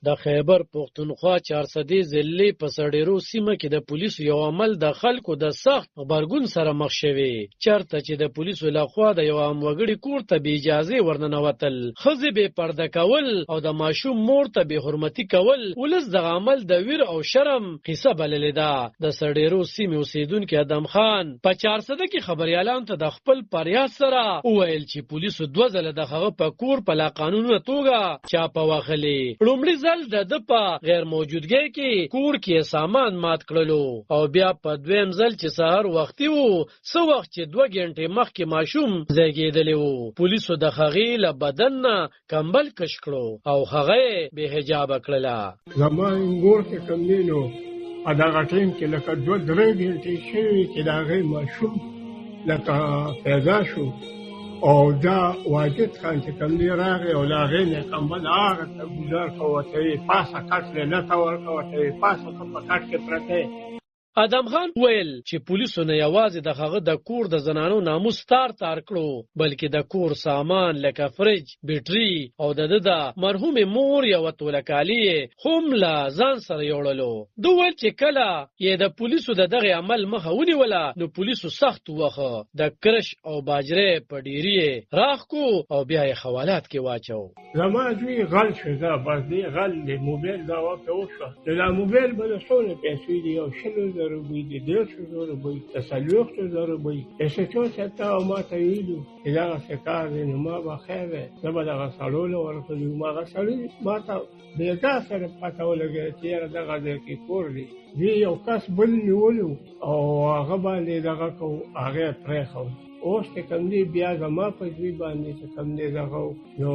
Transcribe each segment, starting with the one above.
د خیبر پښتونخوا 400 ضلعې په سړېرو سیمه کې د پولیسو یو عمل د خلکو د سخت غبرګون سره مخ شوی. چرته چې د پولیسو لخوا د یو عام وګړي کور ته بې اجازې ورننوتل، ښځې بې پرده کول او د ماشوم مور ته بې حرمتي کول ولس دغه عمل د ویر او شرم قصه بللې ده. د سړېرو سیمې اوسیدونکي ادم خان په 400 کې خبریالانو ته د خپل فریاد سره وویل چې پولیسو 2 ځله د هغه په کور په لاقانونه توګه چاپه وهلې. لومړي ځل د ده په غیر موجودګۍ کې کور کې سامان مات کړلو او بیا په دویم ځل چې سهار وختي وو، څه وخت چې 2 غنټې مخکې ماشوم زیږېدلی وو، پولیسو د هغې له بدن نه کمبل کش کړو او هغه یې بې حجابه کړله. زما کور کې کوم دی نو په دغه ټیم کې لکه 2-3 غنټې شوې چې د هغې ماشوم لکه پیدا شو او دا واجد خان چې کوم دی راغی او له هغې نه کمبل هغه ته ګزار کړه، ورته یې پاسه کټ دی نه ته ورکړه، ورته یې پاسه ته په کټ کې پرته. ادم خان ویل چې پولیسو نه یوازې د هغه د کور د زنانو ناموس تار کړو، بلکې د کور سامان لکه فریج، بیټري او د مرحومې مور یوه توله کالي هم له ځان سره یوړلو. دوی ویل چې کله یې د پولیسو د دغه عمل مخه ونیوله نو پولیسو سخت ووهه، د کرش او باجرې په ډیري راخ کو او بیا یې حوالات کې واچو. زما دوی غل شو، دا بس دی غل دی موبایل دا وخت وشوه، دا موبایل به د څونه پیسې دي او 100,000 روپۍ دي، 150,000 روپۍ، 40,000 روپۍ. SHO صاحب ته ما ته ویلو چې دغسې کار دی نو ما به خیر دی زه به دغه سړو له ورکړي وم. هغه سړي ما ته بېګا سره پته ولګېده چې یاره دغه ځای کې کور دی. دوی یو کس بل نیولو او هغه باندې دغه کوو، هغه یې پرېښود. اوس چې کوم دی بیا زما په دوی باندې چې کوم دی دغه نو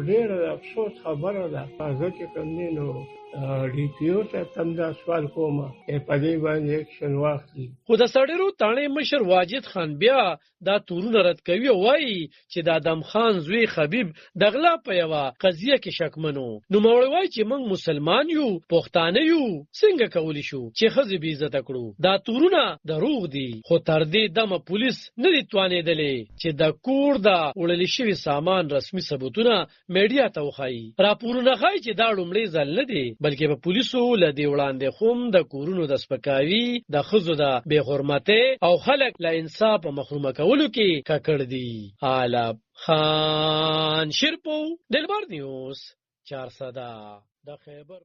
ډېره د افسوس خبره ده. زه چې کوم دی نو DPO ته هم دا سوال کوم چې په دې باندې اکشن واخلي. خو د سړېرو تاڼې مشر واجد خان بیا دا تورونه رد کوي او وایي چې د ادم خان زوی خبیب د غلا په یوه قضیه کې شکمن و. نوموړی وایي چې موږ مسلمان یو، پښتانه یو، څنګه کولی شو چې ښځې بې عزته کړو؟ دا تورونه دروغ دي. خو تر دې دمه پولیس نه دي توانېدلی چې د کور د وړلې شوي سامان رسمي ثبوتونه میډیا ته وښایي. راپورونه ښایي چې دا لومړی ځل نه دی، بلکې په پولیسو له دې وړاندې هم د کورونو د سپکاوي، د ښځو د بې حرمتۍ او خلک له انصاف محرومه کولو کې ککړ دي. عالم خان شیرپو، دلبر نیوز، 400 د خیبر.